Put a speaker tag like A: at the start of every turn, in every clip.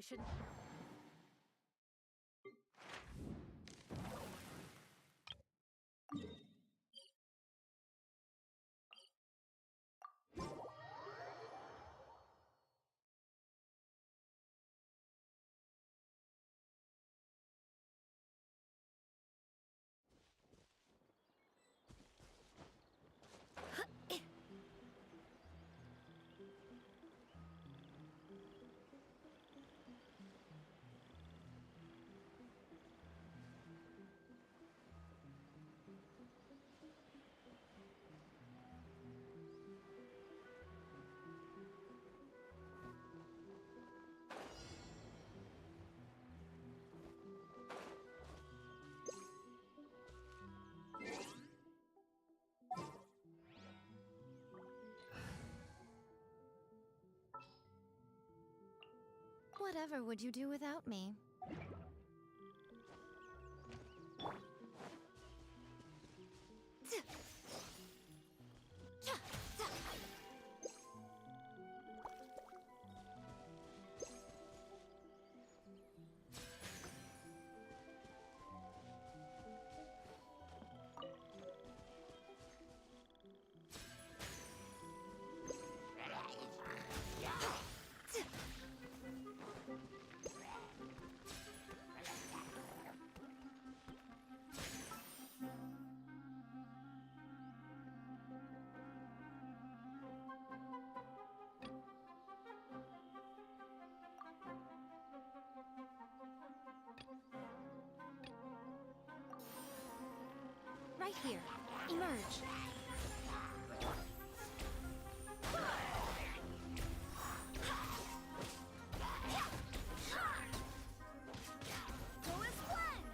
A: shouldn't.
B: Whatever would you do without me? Right here. Emerge. Go as planned.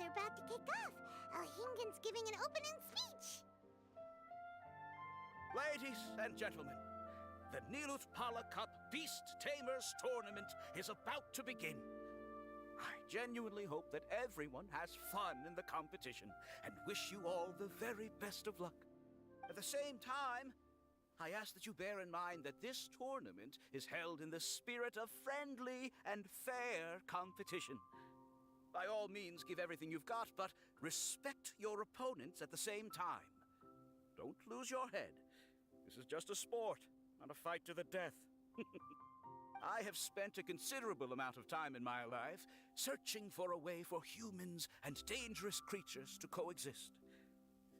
A: are about to kick off. Alhingen's giving an opening speech.
C: Ladies and gentlemen, the Nilut Pala Cup Beast Tamers Tournament is about to begin. I genuinely hope that everyone has fun in the competition and wish you all the very best of luck. At the same time, I ask that you bear in mind that this tournament is held in the spirit of friendly and fair competition. By all means, give everything you've got, but respect your opponents at the same time. Don't lose your head. This is just a sport, not a fight to the death. I have spent a considerable amount of time in my life searching for a way for humans and dangerous creatures to coexist.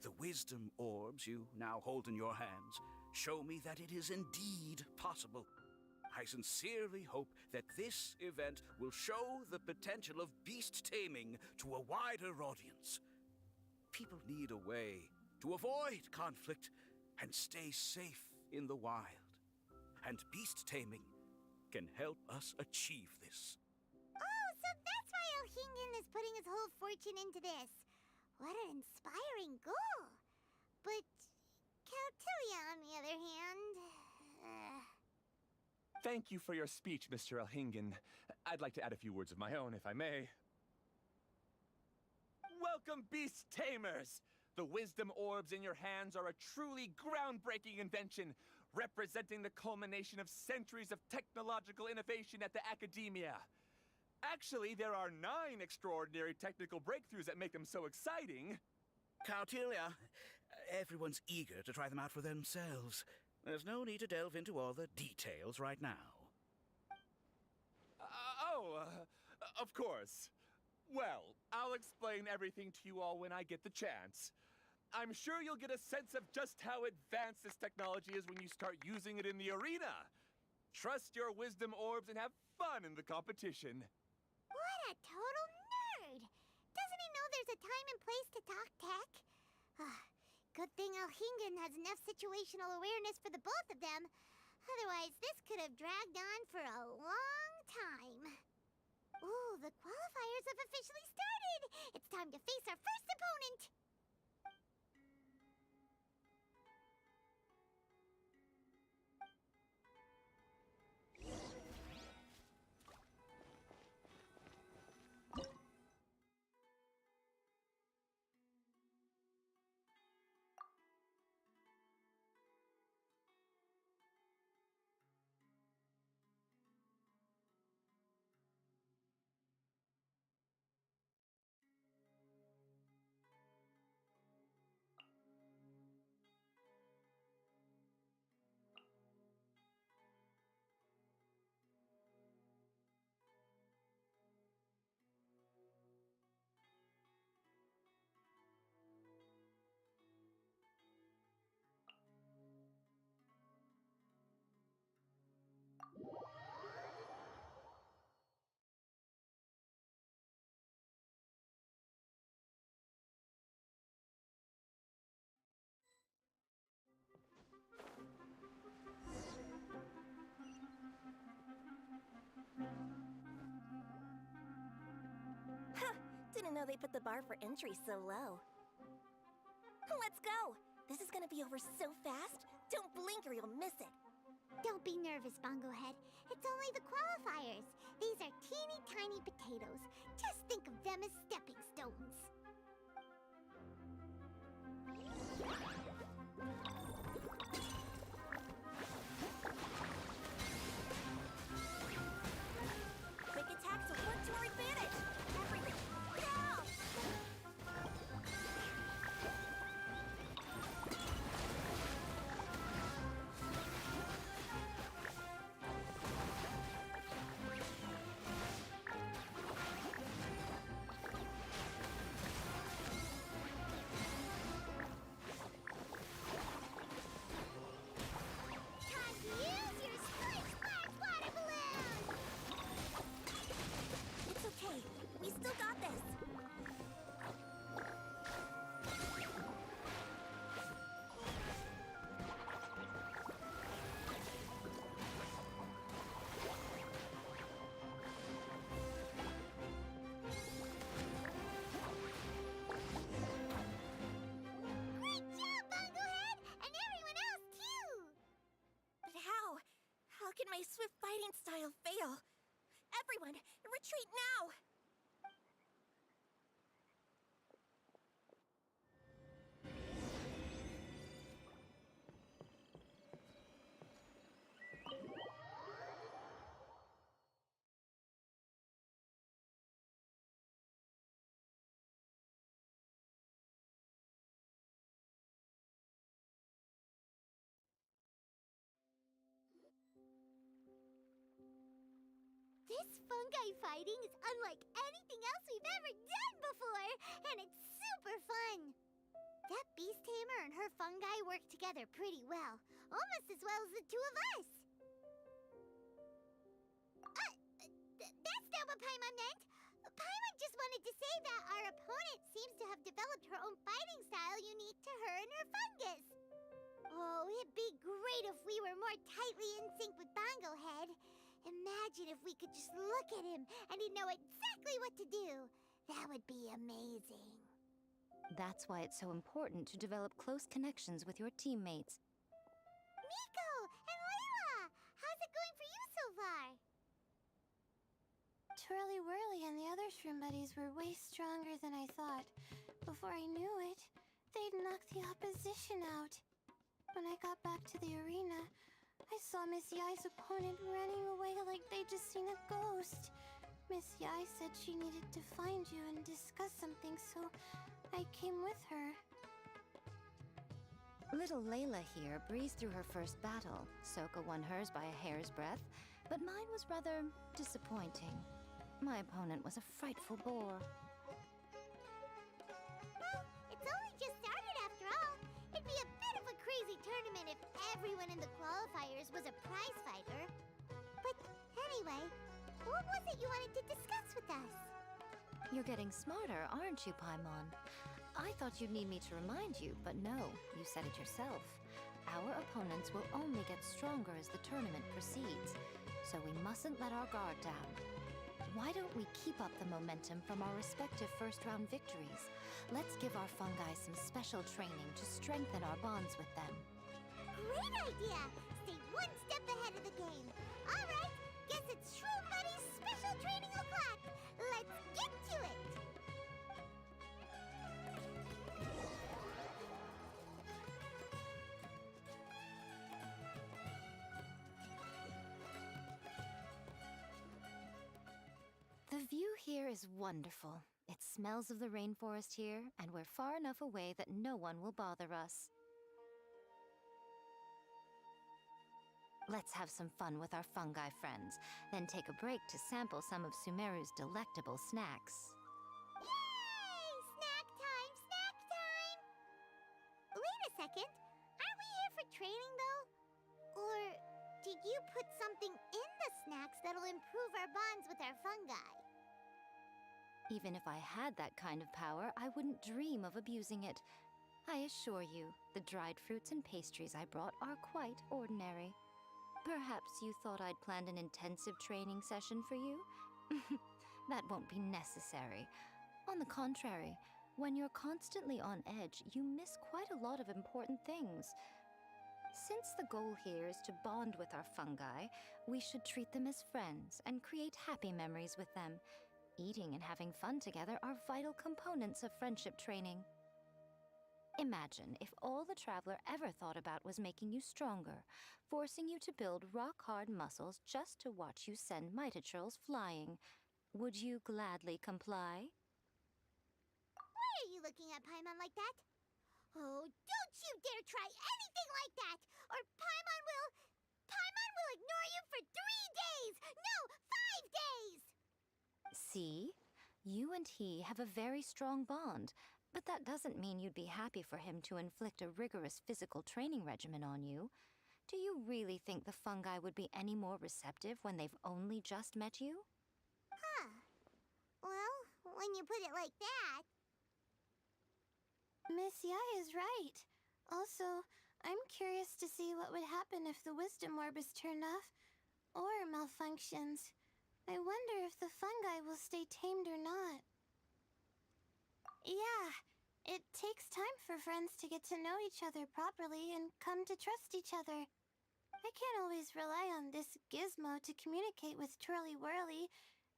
C: The wisdom orbs you now hold in your hands show me that it is indeed possible. I sincerely hope that this event will show the potential of beast taming to a wider audience. People need a way to avoid conflict and stay safe in the wild. And beast taming can help us achieve this.
A: Oh, so that's why Alhingen is putting his whole fortune into this. What an inspiring goal. But Caltilia, on the other hand...
D: Thank you for your speech, Mr. Alhingen. I'd like to add a few words of my own, if I may. Welcome, Beast Tamers! The wisdom orbs in your hands are a truly groundbreaking invention, representing the culmination of centuries of technological innovation at the academia. Actually, there are 9 extraordinary technical breakthroughs that make them so exciting.
C: Caltilia, everyone's eager to try them out for themselves. There's no need to delve into all the details right now.
D: Of course. Well, I'll explain everything to you all when I get the chance. I'm sure you'll get a sense of just how advanced this technology is when you start using it in the arena. Trust your wisdom orbs and have fun in the competition.
A: What a total nerd! Doesn't he know there's a time and place to talk tech? Good thing Alhingen has enough situational awareness for the both of them. Otherwise, this could have dragged on for a long time. Ooh, the qualifiers have officially started! It's time to face our first opponent!
E: Didn't know they put the bar for entry so low. Let's go! This is gonna be over so fast, don't blink or you'll miss it.
A: Don't be nervous, Bongo Head. It's only the qualifiers. These are teeny tiny potatoes. Just think of them as stepping stones.
E: Quick attacks will work to our advantage! Everything, go! my swift fighting style fail. Everyone, retreat now!
A: This fungi fighting is unlike anything else we've ever done before, and it's super fun. That beast tamer and her fungi work together pretty well, almost as well as the two of us. That's not what Paimon meant. Paimon just wanted to say that our opponent seems to have developed her own fighting style unique to her and her fungus. Oh, it'd be great if we were more tightly in sync with Bongo Head. Imagine if we could just look at him and he'd know exactly what to do. That would be amazing.
B: That's why it's so important to develop close connections with your teammates.
A: Miko and Layla, how's it going for you so far?
F: Twirly Whirly and the other shroom buddies were way stronger than I thought. Before I knew it, they'd knocked the opposition out. When I got back to the arena, I saw Miss Yai's opponent running away like they'd just seen a ghost. Miss Yai said she needed to find you and discuss something, so I came with her.
B: Little Layla here breezed through her first battle. Soka won hers by a hair's breadth, but mine was rather disappointing. My opponent was a frightful bore.
A: Well, it's only just started after all. It'd be a bit of a crazy tournament if everyone in the qualifiers was a prize fighter. But anyway, what was it you wanted to discuss with us?
B: You're getting smarter, aren't you, Paimon? I thought you'd need me to remind you, but no, you said it yourself. Our opponents will only get stronger as the tournament proceeds, so we mustn't let our guard down. Why don't we keep up the momentum from our respective first-round victories? Let's give our fungi some special training to strengthen our bonds with them.
A: Great idea! Stay one step ahead of the game. All right, guess it's Shroom Buddy's special training o'clock. Let's get to it!
B: The view here is wonderful. It smells of the rainforest here, and we're far enough away that no one will bother us. Let's have some fun with our fungi friends, then take a break to sample some of Sumeru's delectable snacks.
A: Yay! Snack time! Snack time! Wait a second. Aren't we here for training, though? Or did you put something in the snacks that'll improve our bonds with our fungi?
B: Even if I had that kind of power, I wouldn't dream of abusing it. I assure you, the dried fruits and pastries I brought are quite ordinary. Perhaps you thought I'd planned an intensive training session for you? That won't be necessary. On the contrary, when you're constantly on edge, you miss quite a lot of important things. Since the goal here is to bond with our fungi, we should treat them as friends and create happy memories with them. Eating and having fun together are vital components of friendship training. Imagine if all the Traveler ever thought about was making you stronger, forcing you to build rock-hard muscles just to watch you send Mitatrils flying. Would you gladly comply?
A: Why are you looking at Paimon like that? Oh, don't you dare try anything like that! Or Paimon will ignore you for 3 days! No, 5 days!
B: See? You and he have a very strong bond, but that doesn't mean you'd be happy for him to inflict a rigorous physical training regimen on you. Do you really think the fungi would be any more receptive when they've only just met you?
A: Huh. Well, when you put it like that...
F: Miss Yai is right. Also, I'm curious to see what would happen if the wisdom orb is turned off or malfunctions. I wonder if the fungi will stay tamed or not. Yeah, it takes time for friends to get to know each other properly and come to trust each other. I can't always rely on this gizmo to communicate with Twirly Whirly.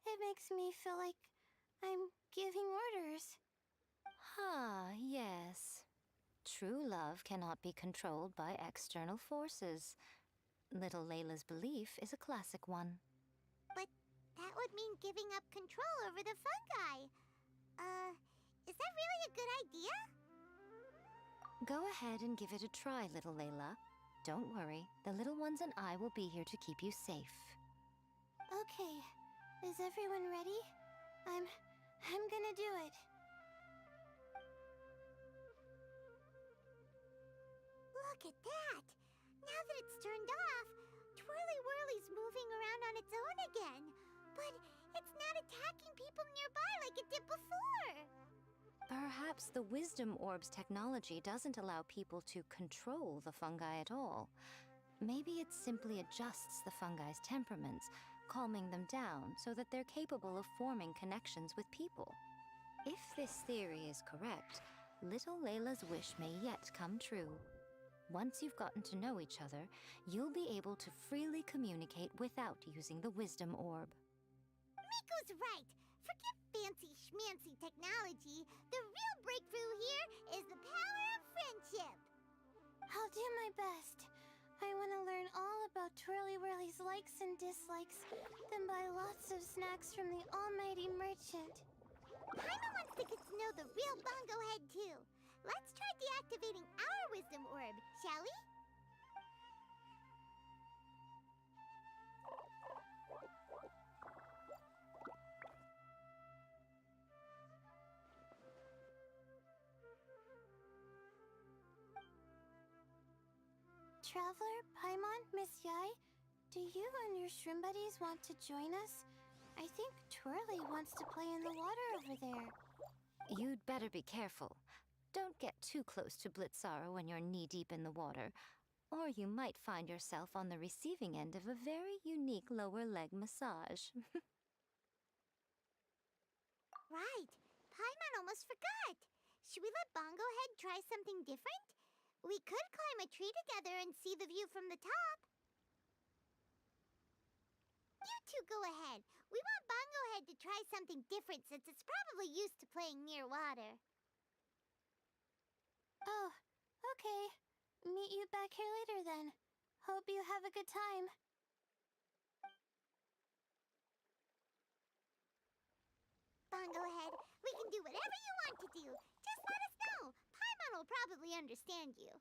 F: It makes me feel like I'm giving orders.
B: Ah, yes. True love cannot be controlled by external forces. Little Layla's belief is a classic one.
A: But that would mean giving up control over the fungi. Is that really a good idea?
B: Go ahead and give it a try, little Layla. Don't worry, the little ones and I will be here to keep you safe.
F: Okay, is everyone ready? I'm gonna do it.
A: Look at that! Now that it's turned off, Twirly Whirly's moving around on its own again. But it's not attacking people nearby like it did before.
B: Perhaps the Wisdom Orb's technology doesn't allow people to control the fungi at all. Maybe it simply adjusts the fungi's temperaments, calming them down so that they're capable of forming connections with people. If this theory is correct, little Layla's wish may yet come true. Once you've gotten to know each other, you'll be able to freely communicate without using the Wisdom Orb.
A: Miko's right. Forget fancy schmancy technology. The real breakthrough here is the power of friendship.
F: I'll do my best. I want to learn all about Twirly Whirly's likes and dislikes, then buy lots of snacks from the almighty merchant.
A: Paimon wants to get to know the real Bongo Head, too. Let's try deactivating our Wisdom Orb, shall we?
F: Traveler, Paimon, Miss Yai, do you and your shrimp buddies want to join us? I think Twirly wants to play in the water over there.
B: You'd better be careful. Don't get too close to Blitzara when you're knee-deep in the water, or you might find yourself on the receiving end of a very unique lower leg massage.
A: Right. Paimon almost forgot. Should we let Bongo Head try something different? We could climb a tree together and see the view from the top. You two go ahead. We want Bongo Head to try something different since it's probably used to playing near water.
F: Oh, okay. Meet you back here later then. Hope you have a good time.
A: Bongo Head, we can do whatever you want to do. Just let us know. Paimon will probably understand you.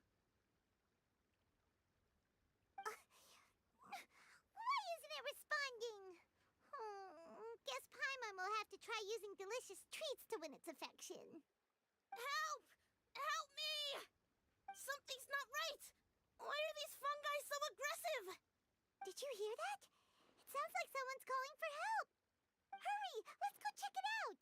A: Why isn't it responding? Guess Paimon will have to try using delicious treats to win its affection.
E: Help! Help me! Something's not right! Why are these fungi so aggressive?
A: Did you hear that? It sounds like someone's calling for help. Hurry! Let's go check it out!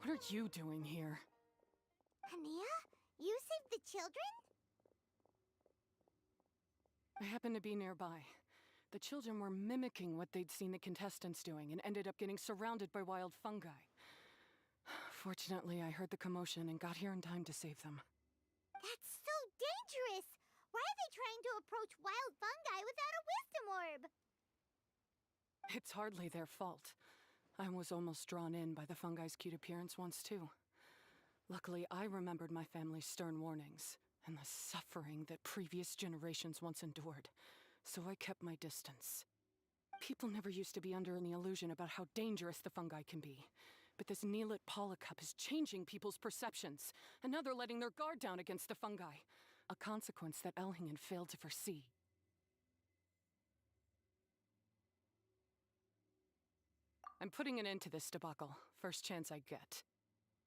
G: What are you doing here?
A: Hania? You saved the children?
G: I happened to be nearby. The children were mimicking what they'd seen the contestants doing and ended up getting surrounded by wild fungi. Fortunately, I heard the commotion and got here in time to save them.
A: That's so dangerous! Why are they trying to approach wild fungi without a wisdom orb?
G: It's hardly their fault. I was almost drawn in by the fungi's cute appearance once, too. Luckily, I remembered my family's stern warnings and the suffering that previous generations once endured, so I kept my distance. People never used to be under any illusion about how dangerous the fungi can be, but this Neelit polycup is changing people's perceptions, and now they're letting their guard down against the fungi, a consequence that Elhingen failed to foresee. I'm putting an end to this debacle, first chance I get.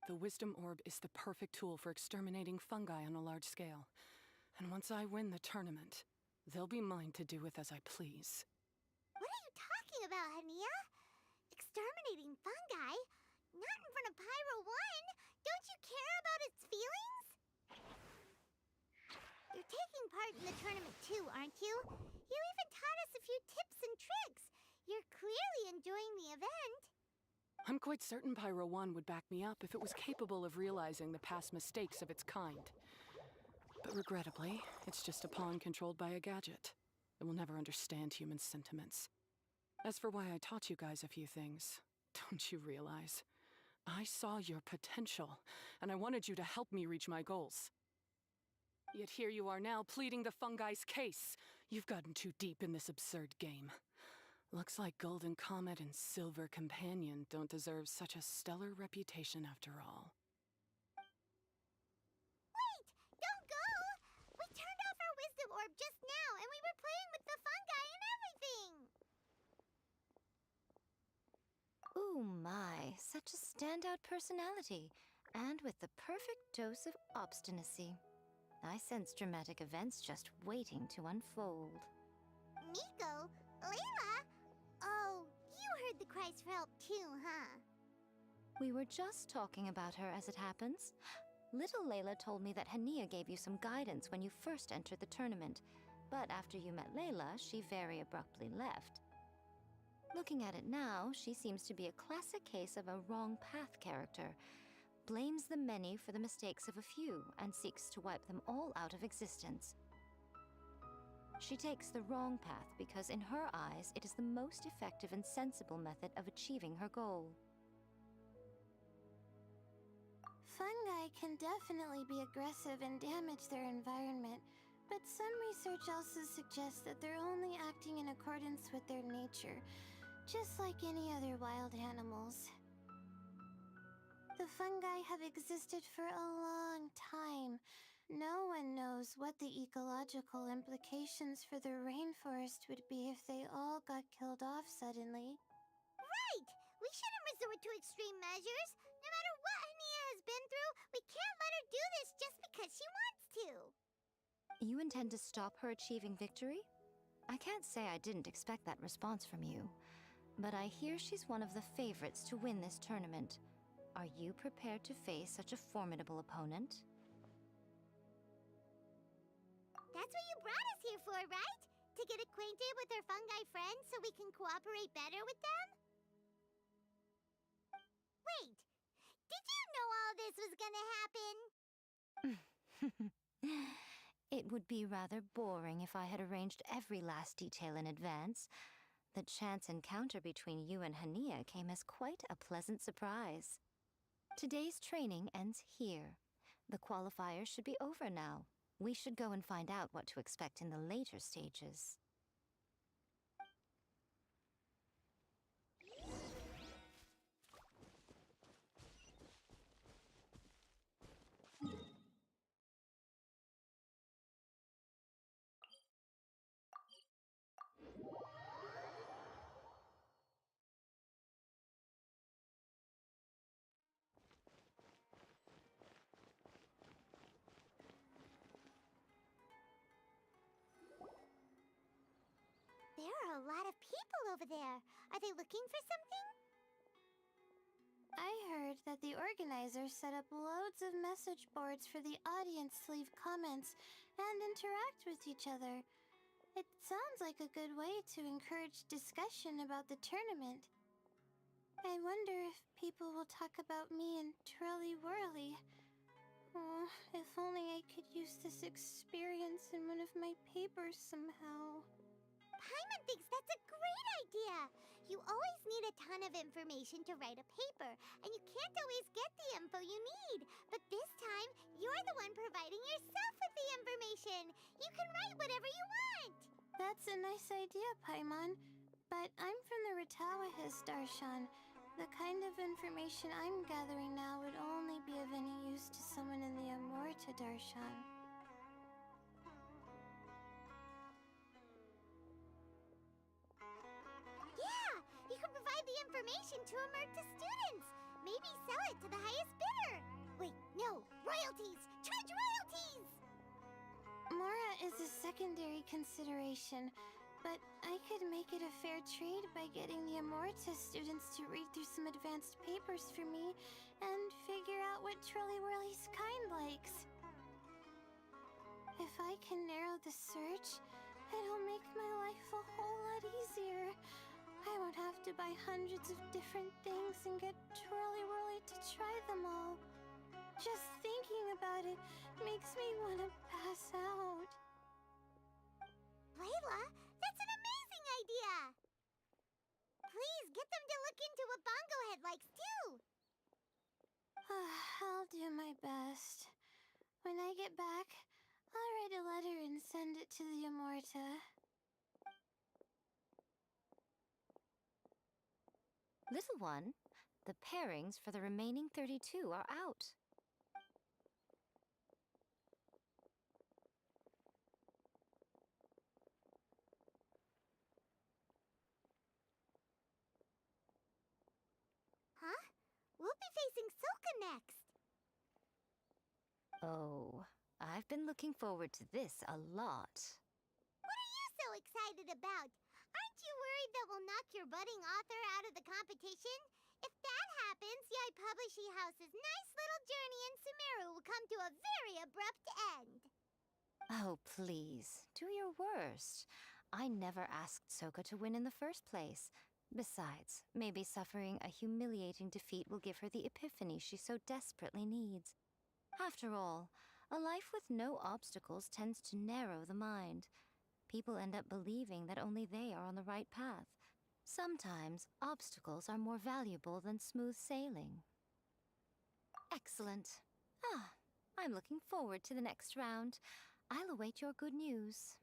G: The Wisdom Orb is the perfect tool for exterminating fungi on a large scale. And once I win the tournament, they'll be mine to do with as I please.
A: What are you talking about, Hania? Exterminating fungi? Not in front of Pyro 1! Don't you care about its feelings? You're taking part in the tournament too, aren't you? You even taught us a few tips and tricks. You're clearly enjoying the event.
G: I'm quite certain Pyro 1 would back me up if it was capable of realizing the past mistakes of its kind. But regrettably, it's just a pawn controlled by a gadget. It will never understand human sentiments. As for why I taught you guys a few things, don't you realize? I saw your potential, and I wanted you to help me reach my goals. Yet here you are now, pleading the fungi's case. You've gotten too deep in this absurd game. Looks like Golden Comet and Silver Companion don't deserve such a stellar reputation after all.
A: Wait! Don't go! We turned off our wisdom orb just now, and we were playing with the fungi and everything!
B: Ooh my, such a standout personality, and with the perfect dose of obstinacy. I sense dramatic events just waiting to unfold.
A: Nico? Layla? Oh, you heard the cries for help too, huh?
B: We were just talking about her as it happens. Little Layla told me that Hania gave you some guidance when you first entered the tournament, but after you met Layla, she very abruptly left. Looking at it now, she seems to be a classic case of a wrong path character. Blames the many for the mistakes of a few and seeks to wipe them all out of existence. She takes the wrong path because in her eyes it is the most effective and sensible method of achieving her goal.
F: Fungi can definitely be aggressive and damage their environment, but some research also suggests that they're only acting in accordance with their nature, just like any other wild animals. The fungi have existed for a long time. No one knows what the ecological implications for the rainforest would be if they all got killed off suddenly.
A: Right! We shouldn't resort to extreme measures. No matter what Hania has been through, we can't let her do this just because she wants to.
B: You intend to stop her achieving victory? I can't say I didn't expect that response from you, but I hear she's one of the favorites to win this tournament. Are you prepared to face such a formidable opponent?
A: That's what you brought us here for, right? To get acquainted with our fungi friends so we can cooperate better with them? Wait, did you know all this was gonna happen?
B: It would be rather boring if I had arranged every last detail in advance. The chance encounter between you and Hania came as quite a pleasant surprise. Today's training ends here. The qualifiers should be over now. We should go and find out what to expect in the later stages.
A: There are a lot of people over there. Are they looking for something?
F: I heard that the organizers set up loads of message boards for the audience to leave comments and interact with each other. It sounds like a good way to encourage discussion about the tournament. I wonder if people will talk about me and Twirly Whirly. Oh, if only I could use this experience in one of my papers somehow.
A: Paimon thinks that's a great idea! You always need a ton of information to write a paper, and you can't always get the info you need. But this time, you're the one providing yourself with the information! You can write whatever you want!
F: That's a nice idea, Paimon. But I'm from the Ratawahiz, Darshan. The kind of information I'm gathering now would only be of any use to someone in the Amorta, Darshan.
A: Yeah! You can provide the information to Amorta students! Maybe sell it to the highest bidder! Wait, no! Royalties! Charge royalties!
F: Mora is a secondary consideration. But I could make it a fair trade by getting the Amorta students to read through some advanced papers for me and figure out what Trolly Whirly's kind likes. If I can narrow the search, it'll make my life a whole lot easier. I won't have to buy hundreds of different things and get Trolly Whirly to try them all. Just thinking about it makes me want to pass out.
A: Layla, that's an amazing idea! Please get them to look into what Bongo Head likes too!
F: I'll do my best. When I get back, I'll write a letter and send it to the Amorta.
B: Little one, the pairings for the remaining 32 are out.
A: Huh? We'll be facing Soka next!
B: Oh, I've been looking forward to this a lot.
A: What are you so excited about? Aren't you worried that we'll knock your budding author out of the competition? If that happens, Yai Publishing House's nice little journey in Sumeru will come to a very abrupt end.
B: Oh, please, do your worst. I never asked Soka to win in the first place. Besides, maybe suffering a humiliating defeat will give her the epiphany she so desperately needs. After all, a life with no obstacles tends to narrow the mind. People end up believing that only they are on the right path. Sometimes, obstacles are more valuable than smooth sailing. Excellent. I'm looking forward to the next round. I'll await your good news.